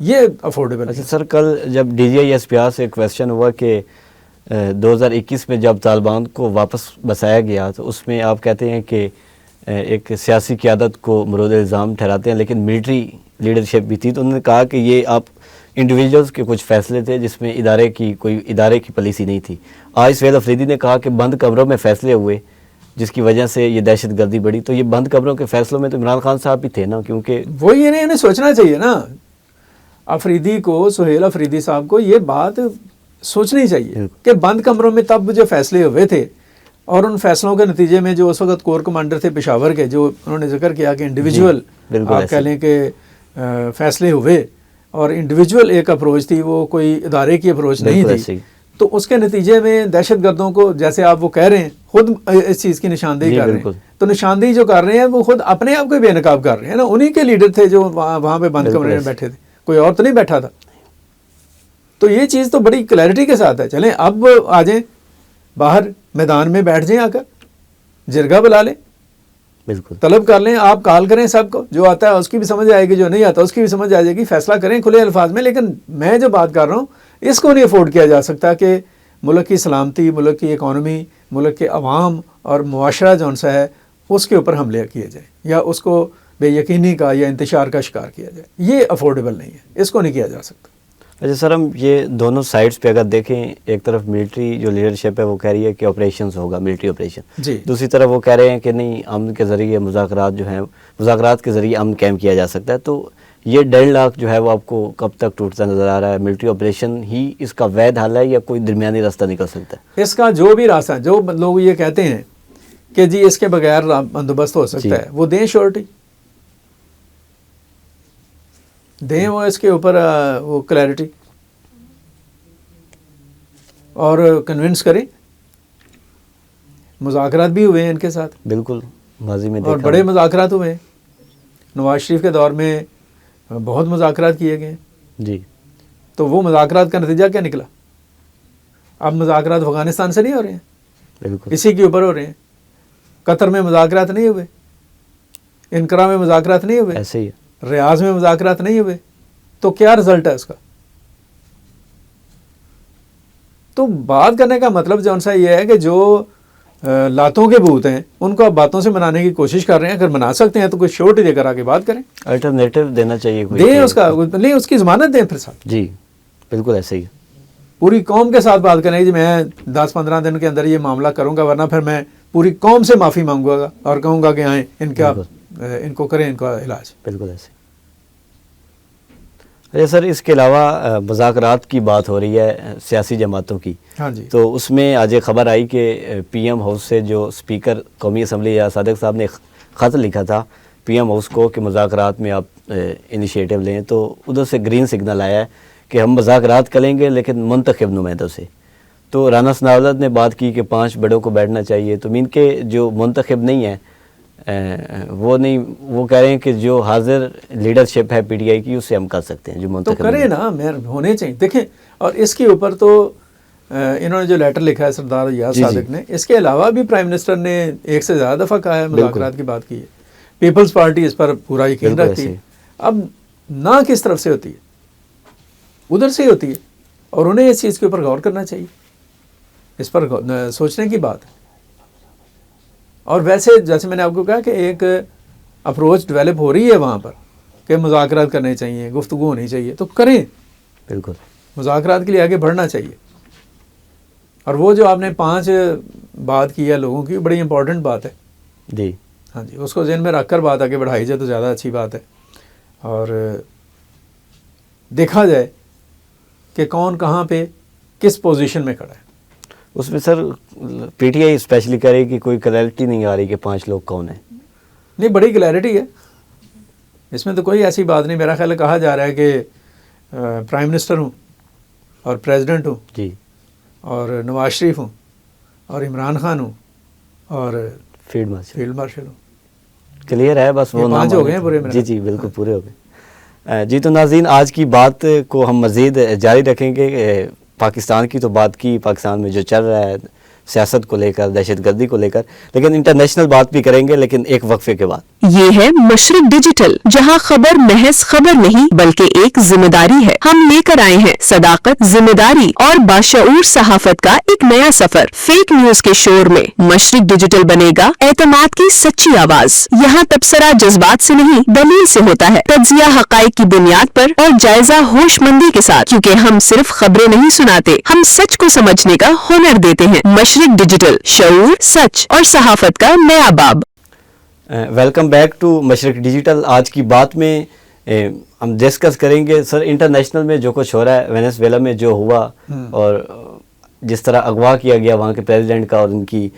یہ افورڈیبل اچھا سر، کل جب DGI/SPR سے کویسچن ہوا کہ 2021 میں جب طالبان کو واپس بسایا گیا تو اس میں آپ کہتے ہیں کہ ایک سیاسی قیادت کو مورد الزام ٹھہراتے ہیں، لیکن ملٹری لیڈرشپ بھی تھی، تو انہوں نے کہا کہ یہ آپ انڈیویجولز کے کچھ فیصلے تھے جس میں ادارے کی پالیسی نہیں تھی۔ آج سہیل افریدی نے کہا کہ بند کمروں میں فیصلے ہوئے جس کی وجہ سے یہ دہشت گردی بڑھی، تو یہ بند کمروں کے فیصلوں میں تو عمران خان صاحب بھی تھے نا، کیونکہ وہی انہیں سوچنا چاہیے نا، افریدی کو، سہیل افریدی صاحب کو یہ بات سوچنی چاہیے کہ بند کمروں میں تب جو فیصلے ہوئے تھے اور ان فیصلوں کے نتیجے میں جو اس وقت کور کمانڈر تھے پشاور کے، جو انہوں نے ذکر کیا کہ انڈیویجول آپ کہہ لیں کہ فیصلے ہوئے اور انڈیویجول ایک اپروچ تھی، وہ کوئی ادارے کی اپروچ نہیں تھی، تو اس کے نتیجے میں دہشت گردوں کو، جیسے آپ وہ کہہ رہے ہیں، خود اس چیز کی نشاندہی کر رہے ہیں، تو نشاندہی جو کر رہے ہیں وہ خود اپنے آپ کو بے نقاب کر رہے ہیں نا، انہی کے لیڈر تھے جو وہاں پہ بند کمرے میں بیٹھے تھے، کوئی اور تو نہیں بیٹھا تھا۔ تو یہ چیز تو بڑی کلیئرٹی کے ساتھ ہے۔ چلیں اب آ جائیں باہر میدان میں، بیٹھ جائیں، آ کر جرگہ بلا لیں، بالکل طلب کر لیں، آپ کال کریں، سب کو جو آتا ہے اس کی بھی سمجھ آئے گی، جو نہیں آتا اس کی بھی سمجھ آ جائے گی، فیصلہ کریں کھلے الفاظ میں۔ لیکن میں جو بات کر رہا ہوں اس کو نہیں افورڈ کیا جا سکتا کہ ملک کی سلامتی، ملک کی اکانومی، ملک کے عوام اور معاشرہ جو سا ہے اس کے اوپر حملے کیے جائیں یا اس کو بے یقینی کا یا انتشار کا شکار کیا جائے، یہ افورڈیبل نہیں ہے، اس کو نہیں کیا جا سکتا۔ اچھا سر، ہم یہ دونوں سائڈز پہ اگر دیکھیں، ایک طرف ملٹری جو لیڈرشپ ہے وہ کہہ رہی ہے کہ آپریشنز ہوگا، ملٹری آپریشن، جی، دوسری طرف وہ کہہ رہے ہیں کہ نہیں، امن کے ذریعے مذاکرات جو ہیں، مذاکرات کے ذریعے امن قائم کیا جا سکتا ہے۔ تو یہ ڈیڈ لاک جو ہے وہ آپ کو کب تک ٹوٹتا نظر آ رہا ہے؟ ملٹری آپریشن ہی اس کا وید حل ہے یا کوئی درمیانی راستہ نکل سکتا ہے؟ اس کا جو بھی راستہ، جو لوگ یہ کہتے ہیں کہ جی اس کے بغیر بندوبست ہو سکتا ہے، وہ دیں شورٹی، دیں وہ اس کے اوپر وہ کلیئرٹی، اور کنونس کریں۔ مذاکرات بھی ہوئے ہیں ان کے ساتھ، بالکل ماضی میں اور بڑے مذاکرات ہوئے ہیں، نواز شریف کے دور میں بہت مذاکرات کیے گئے ہیں۔ جی، تو وہ مذاکرات کا نتیجہ کیا نکلا؟ اب مذاکرات افغانستان سے نہیں ہو رہے ہیں، بالکل اسی کے اوپر ہو رہے ہیں۔ قطر میں مذاکرات نہیں ہوئے، انقرہ میں مذاکرات نہیں ہوئے، ایسے ہی ہے۔ ریاض میں مذاکرات نہیں ہوئے، تو کیا رزلٹ ہے اس کا؟ تو بات کرنے کا مطلب جو سا یہ ہے کہ جو لاتوں کے بھوت ہیں ان کو آپ باتوں سے منانے کی کوشش کر رہے ہیں، اگر منا سکتے ہیں تو کوئی شورٹی دے کر آگے بات کریں، الٹرنیٹو دینا چاہیے کوئی، دیں اس کا، نہیں اس کی ضمانت دیں پھر ساتھ، جی بالکل ایسے ہی ہے۔ پوری قوم کے ساتھ بات کریں کہ میں 10-15 دن کے اندر یہ معاملہ کروں گا، ورنہ پھر میں پوری قوم سے معافی مانگوں گا اور کہوں گا کہ آئیں ان کو کریں ان کا علاج۔ بالکل ایسے۔ اچھا سر، اس کے علاوہ مذاکرات کی بات ہو رہی ہے سیاسی جماعتوں کی، ہاں جی، تو اس میں آج ایک خبر آئی کہ پی ایم ہاؤس سے جو اسپیکر قومی اسمبلی یا صادق صاحب نے خط لکھا تھا پی ایم ہاؤس کو کہ مذاکرات میں آپ انیشیٹو لیں، تو ادھر سے گرین سگنل آیا ہے کہ ہم مذاکرات کریں گے لیکن منتخب نمائندوں سے۔ تو رانا ثناءاللہ نے بات کی کہ 5 بڑوں کو بیٹھنا چاہیے، تو مین کے جو منتخب نہیں ہیں وہ کہہ رہے ہیں کہ جو حاضر لیڈرشپ ہے پی ٹی آئی کی اس سے ہم کر سکتے ہیں، جو منتخب تو کریں نا، ہونے چاہیے۔ دیکھیں، اور اس کے اوپر تو انہوں نے جو لیٹر لکھا ہے سردار ریاض صادق نے، اس کے علاوہ بھی پرائم منسٹر نے 1 سے زیادہ دفعہ کہا ہے، مذاکرات کی بات کی ہے، پیپلز پارٹی اس پر پورا یقین رکھتی ہے۔ اب نہ کس طرف سے ہوتی ہے، ادھر سے ہی ہوتی ہے، اور انہیں اس چیز کے اوپر غور کرنا چاہیے، اس پر سوچنے کی بات ہے۔ اور ویسے جیسے میں نے آپ کو کہا کہ ایک اپروچ ڈیولپ ہو رہی ہے وہاں پر کہ مذاکرات کرنے چاہیے، گفتگو ہونی چاہیے، تو کریں، بالکل مذاکرات کے لیے آگے بڑھنا چاہیے۔ اور وہ جو آپ نے 5 بات کی ہے لوگوں کی، بڑی امپورٹنٹ بات ہے، جی ہاں جی، اس کو ذہن میں رکھ کر بات آگے بڑھائی جائے تو زیادہ اچھی بات ہے، اور دیکھا جائے کہ کون کہاں پہ کس پوزیشن میں کھڑا ہے۔ اس میں سر پی ٹی آئی اسپیشلی کہہ رہی کہ کوئی کلیئرٹی نہیں آ رہی کہ 5 لوگ کون ہیں۔ نہیں، بڑی کلیئرٹی ہے اس میں، تو کوئی ایسی بات نہیں۔ میرا خیال ہے کہا جا رہا ہے کہ پرائم منسٹر ہوں اور پریزیڈنٹ ہوں جی، اور نواز شریف ہوں اور عمران خان ہوں اور فیلڈ مارشل ہوں، کلیئر ہے، بس وہ 5 ہو گئے ہیں پورے۔ جی جی بالکل پورے ہو گئے۔ جی تو ناظرین، آج کی بات کو ہم مزید جاری رکھیں گے۔ پاکستان کی تو بات کی، پاکستان میں جو چل رہا ہے سیاست کو لے کر, دہشت گردی کو لے کر, لیکن انٹرنیشنل بات بھی کریں گے, لیکن ایک وقفے کے بعد. یہ ہے مشرق ڈیجیٹل, جہاں خبر محض خبر نہیں بلکہ ایک ذمہ داری ہے. ہم لے کر آئے ہیں صداقت, ذمہ داری اور باشعور صحافت کا ایک نیا سفر. فیک نیوز کے شور میں مشرق ڈیجیٹل بنے گا اعتماد کی سچی آواز. یہاں تبصرہ جذبات سے نہیں دلیل سے ہوتا ہے, تجزیہ حقائق کی بنیاد پر اور جائزہ ہوش مندی کے ساتھ, کیونکہ ہم صرف خبریں نہیں سناتے, ہم سچ کو سمجھنے کا ہنر دیتے ہیں. مشرق ڈیجیٹل, شعور, سچ اور صحافت کا نیا باب. ویلکم بیک ٹو مشرق ڈیجیٹل. آج کی بات میں ہم ڈسکس کریں گے سر انٹرنیشنل میں جو کچھ ہو رہا ہے, وینیزویلا میں جو ہوا اور جس طرح اغوا کیا گیا وہاں کے پریزیڈنٹ کا اور ان کی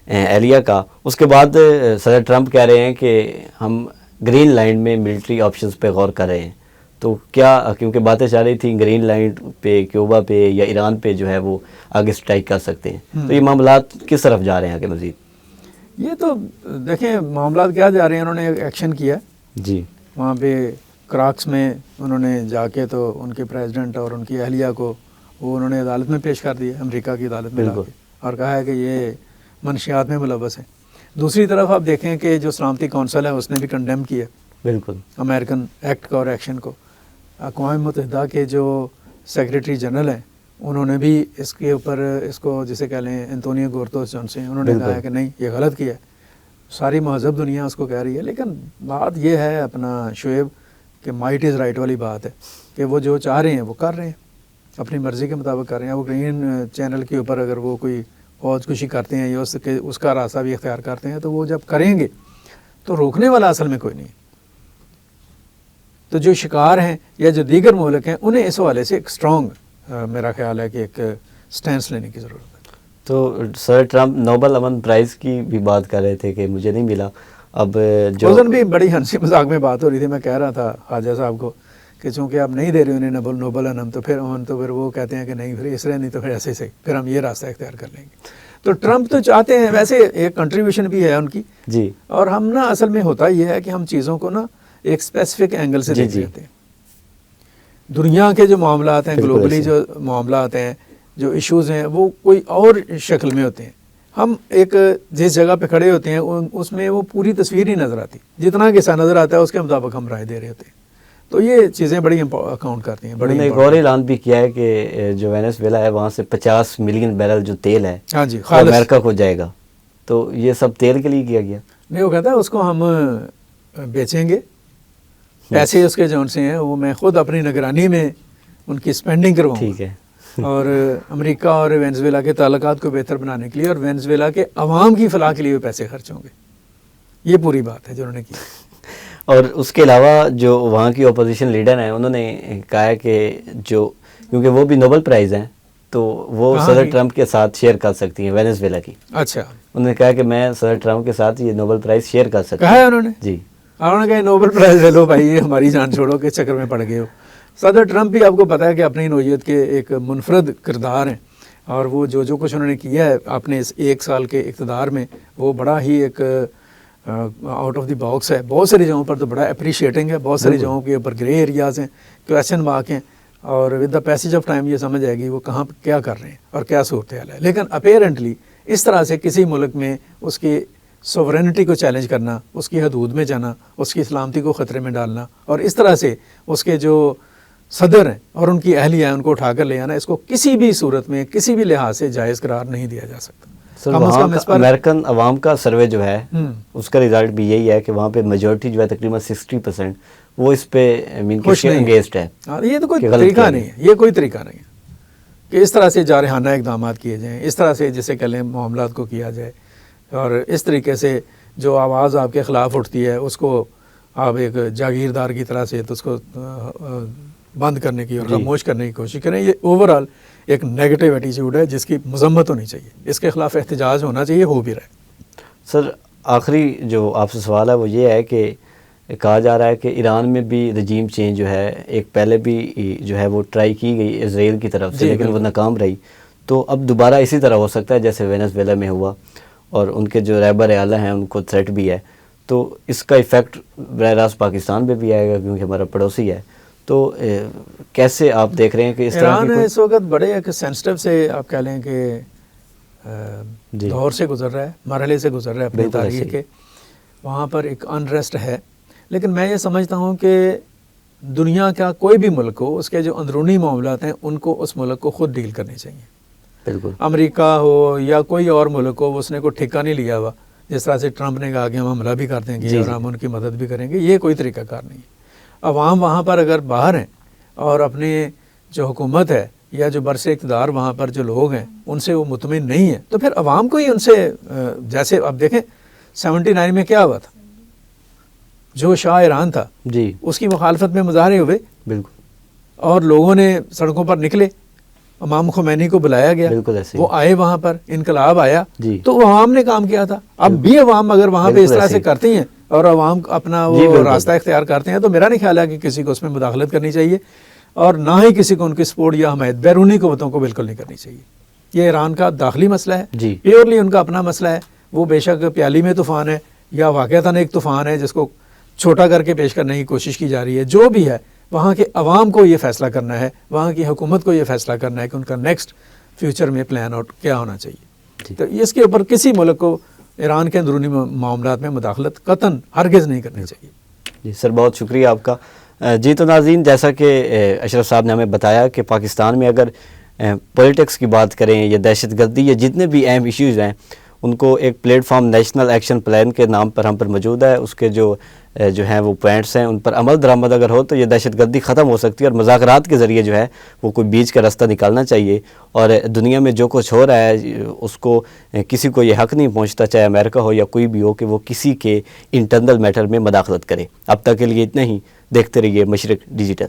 اہلیہ کا. اس کے بعد صدر ٹرمپ کہہ رہے ہیں کہ ہم گرین لینڈ میں ملٹری آپشنز پہ غور کر رہے ہیں. تو کیا, کیونکہ باتیں چل رہی تھیں گرین لینڈ پہ, کیوبا پہ یا ایران پہ جو ہے وہ آگے اسٹرائک کر سکتے ہیں, تو یہ معاملات کس طرف جا رہے ہیں آگے مزید؟ یہ تو دیکھیں معاملات کیا جا رہے ہیں. انہوں نے ایکشن کیا جی, وہاں پہ کراکس میں انہوں نے جا کے تو ان کے پریزیڈنٹ اور ان کی اہلیہ کو وہ انہوں نے عدالت میں پیش کر دیا, امریکہ کی عدالت میں لا کے, اور کہا ہے کہ یہ منشیات میں ملوث ہیں. دوسری طرف آپ دیکھیں کہ جو سلامتی کونسل ہے اس نے بھی کنڈیم کیا بالکل امریکن ایکٹ کا اور ایکشن کو. اقوام متحدہ کے جو سیکریٹری جنرل ہیں انہوں نے بھی اس کے اوپر اس کو جسے کہہ لیں انتونیو گورتوس جونسن, انہوں نے کہا ہے کہ نہیں یہ غلط کیا ہے. ساری مہذب دنیا اس کو کہہ رہی ہے, لیکن بات یہ ہے اپنا شعیب کہ مائٹ از رائٹ والی بات ہے کہ وہ جو چاہ رہے ہیں وہ کر رہے ہیں, اپنی مرضی کے مطابق کر رہے ہیں. وہ گرین چینل کے اوپر اگر وہ کوئی فوج کشی کرتے ہیں یا اس کا راستہ بھی اختیار کرتے ہیں تو وہ جب کریں گے تو روکنے والا اصل میں کوئی نہیں. تو جو شکار ہیں یا جو دیگر ملک ہیں انہیں اس حوالے سے ایک اسٹرانگ میرا خیال ہے کہ ایک سٹینس لینے کی ضرورت ہے. تو سر ٹرمپ نوبل امن پرائز کی بھی بات کر رہے تھے کہ مجھے نہیں ملا. اب جو بھی بڑی ہنسی مذاق میں بات ہو رہی تھی, میں کہہ رہا تھا خواجہ صاحب کو کہ چونکہ آپ نہیں دے رہے انہیں نوبل انعام تو پھر وہ کہتے ہیں کہ نہیں پھر اس طرح نہیں تو پھر ایسے سے پھر ہم یہ راستہ اختیار کر لیں گے. تو ٹرمپ تو چاہتے ہیں, ویسے ایک کنٹریبیوشن بھی ہے ان کی جی, اور ہم نا اصل میں ہوتا یہ ہے کہ ہم چیزوں کو نا ایک اسپیسیفک اینگل سے دیکھ لیتے ہیں. دنیا کے جو معاملات ہیں, گلوبلی جو معاملات ہیں, جو ایشوز ہیں, وہ کوئی اور شکل میں ہوتے ہیں. ہم ایک جس جگہ پہ کھڑے ہوتے ہیں اس میں وہ پوری تصویر ہی نظر آتی, جتنا قصہ نظر آتا ہے اس کے مطابق ہم رائے دے رہے ہوتے ہیں. تو یہ چیزیں بڑی اکاؤنٹ کرتی ہیں. انہوں نے ایک اور اعلان بھی کیا ہے کہ جو وینیزویلا ہے وہاں سے 50 ملین بیرل جو تیل ہے ہاں جی امریکہ کو جائے گا. تو یہ سب تیل کے لیے کیا گیا نہیں, وہ کہتا ہے اس کو ہم بیچیں گے, پیسے اس کے جون سے ہیں وہ میں خود اپنی نگرانی میں ان کی اسپینڈنگ کرواؤں. ٹھیک ہے, اور امریکہ اور وینزویلا کے تعلقات کو بہتر بنانے کے لیے اور وینزویلا کے عوام کی فلاح کے لیے وہ پیسے خرچ ہوں گے. یہ پوری بات ہے جو انہوں نے کی. اور اس کے علاوہ جو وہاں کی اپوزیشن لیڈر ہیں انہوں نے کہا ہے کہ جو کیونکہ وہ بھی نوبل پرائز ہیں تو وہ صدر ٹرمپ کے ساتھ شیئر کر سکتی ہیں وینیزویلا کی. اچھا, انہوں نے کہا کہ میں صدر ٹرمپ کے ساتھ یہ نوبل پرائز شیئر کر سکتا ہوں. کہا ہے انہوں نے جی, انہوں نے کہا نوبل پرائز لے لو بھائی, یہ ہماری جان چھوڑو کے چکر میں پڑ گئے ہو. صدر ٹرمپ بھی آپ کو پتہ ہے کہ اپنی نوعیت کے ایک منفرد کردار ہیں, اور وہ جو کچھ انہوں نے کیا ہے اپنے اس 1 سال کے اقتدار میں وہ بڑا ہی ایک آؤٹ آف دی باکس ہے. بہت ساری جگہوں پر تو بڑا اپریشیٹنگ ہے, بہت ساری جگہوں کے اوپر گرے ایریاز ہیں, کویسچن مارک ہیں, اور with the passage of time یہ سمجھ آئے گی وہ کہاں کیا کر رہے ہیں اور کیا صورتحال ہے. لیکن اپیرنٹلی اس طرح سے کسی ملک میں اس کی سوورینٹی کو چیلنج کرنا, اس کی حدود میں جانا, اس کی سلامتی کو خطرے میں ڈالنا, اور اس طرح سے اس کے جو صدر ہیں اور ان کی اہلیہ ہیں ان کو اٹھا کر لے آنا, اس کو کسی بھی صورت میں کسی بھی لحاظ سے جائز قرار نہیں دیا جا سکتا. امریکن عوام کا سروے جو ہے اس کا ریزلٹ بھی یہی ہے کہ وہاں پہ میجورٹی جو ہے تقریباً 60% وہ اس پہ انگیجڈ ہے. یہ تو کوئی طریقہ نہیں ہے, یہ کوئی طریقہ نہیں ہے کہ اس طرح سے جارحانہ اقدامات کیے جائیں, اس طرح سے جسے کہہ لیں معاملات کو کیا جائے, اور اس طریقے سے جو آواز آپ کے خلاف اٹھتی ہے اس کو آپ ایک جاگیردار کی طرح سے تو اس کو بند کرنے کی اور خاموش کرنے کی کوشش کریں. یہ اوور آل ایک نیگیٹو ایٹیچیوڈ ہے جس کی مذمت ہونی چاہیے, اس کے خلاف احتجاج ہونا چاہیے, ہو بھی رہا ہے. سر آخری جو آپ سے سوال ہے وہ یہ ہے کہ کہا جا رہا ہے کہ ایران میں بھی رجیم چینج جو ہے ایک پہلے بھی جو ہے وہ ٹرائی کی گئی اسرائیل کی طرف سے, لیکن وہ ناکام رہی. تو اب دوبارہ اسی طرح ہو سکتا ہے جیسے وینیزویلا میں ہوا, اور ان کے جو رہبر اعلیٰ ہیں ان کو تھریٹ بھی ہے. تو اس کا ایفیکٹ براہ راست پاکستان پہ بھی آئے گا کیونکہ ہمارا پڑوسی ہے. تو کیسے آپ دیکھ رہے ہیں کہ اس طرح ایران اس وقت بڑے ایک سینسٹیو سے آپ کہہ لیں کہ دور سے گزر رہا ہے، مرحلے سے گزر رہا ہے اپنی بالکل تاریخ ایسے کے. وہاں پر ایک انریسٹ ہے، لیکن میں یہ سمجھتا ہوں کہ دنیا کا کوئی بھی ملک ہو، اس کے جو اندرونی معاملات ہیں ان کو اس ملک کو خود ڈیل کرنے چاہیے. بالکل. امریکہ ہو یا کوئی اور ملک ہو، اس نے کوئی ٹھیکہ نہیں لیا ہوا. جس طرح سے ٹرمپ نے کہا کہ ہم حملہ بھی کر دیں گے اور ہم ان کی مدد بھی کریں گے، یہ کوئی طریقہ کار نہیں ہے. عوام وہاں پر اگر باہر ہیں اور اپنی جو حکومت ہے یا جو برس اقتدار وہاں پر جو لوگ ہیں ان سے وہ مطمئن نہیں ہیں، تو پھر عوام کو ہی ان سے جیسے اب دیکھیں 79 میں کیا ہوا تھا، جو شاہ ایران تھا جی اس کی مخالفت میں مظاہرے ہوئے بالکل. اور لوگوں نے سڑکوں پر نکلے، امام خمینی کو بلایا گیا، بالکل ایسے ہی. وہ آئے، وہاں پر انقلاب آیا، جی. تو وہ عوام نے کام کیا تھا. اب بھی عوام اگر وہاں پہ بالکل اس طرح ایسے سے ہی. کرتی ہیں اور عوام اپنا جی وہ بالکل. راستہ اختیار کرتے ہیں، تو میرا نہیں خیال ہے کہ کسی کو اس میں مداخلت کرنی چاہیے اور نہ ہی کسی کو ان کی سپورٹ یا حمایت بیرونی قوتوں کو بالکل نہیں کرنی چاہیے. یہ ایران کا داخلی مسئلہ ہے، جی. پیورلی ان کا اپنا مسئلہ ہے. وہ بے شک پیالی میں طوفان ہے یا واقعتاً ایک طوفان ہے جس کو چھوٹا کر کے پیش کرنے کی کوشش کی جا رہی ہے. جو بھی ہے وہاں کے عوام کو یہ فیصلہ کرنا ہے، وہاں کی حکومت کو یہ فیصلہ کرنا ہے کہ ان کا نیکسٹ فیوچر میں پلان آؤٹ کیا ہونا چاہیے. تو اس کے اوپر کسی ملک کو ایران کے اندرونی معاملات میں مداخلت قطعاً ہرگز نہیں کرنی چاہیے. جی سر، بہت شکریہ آپ کا. جی تو ناظرین، جیسا کہ اشرف صاحب نے ہمیں بتایا کہ پاکستان میں اگر پولیٹکس کی بات کریں یا دہشت گردی یا جتنے بھی اہم ایشوز ہیں، ان کو ایک plate form national action plan کے نام پر ہم پر موجود ہے. اس کے جو ہیں وہ پوائنٹس ہیں، ان پر عمل درآمد اگر ہو تو یہ دہشت گردی ختم ہو سکتی ہے، اور مذاکرات کے ذریعے جو ہے وہ کوئی بیچ کا راستہ نکالنا چاہیے. اور دنیا میں جو کچھ ہو رہا ہے اس کو کسی کو یہ حق نہیں پہنچتا، چاہے امریکہ ہو یا کوئی بھی ہو، کہ وہ کسی کے انٹرنل میٹر میں مداخلت کرے. اب تک کے لیے اتنا ہی. دیکھتے رہیے مشرق ڈیجیٹل.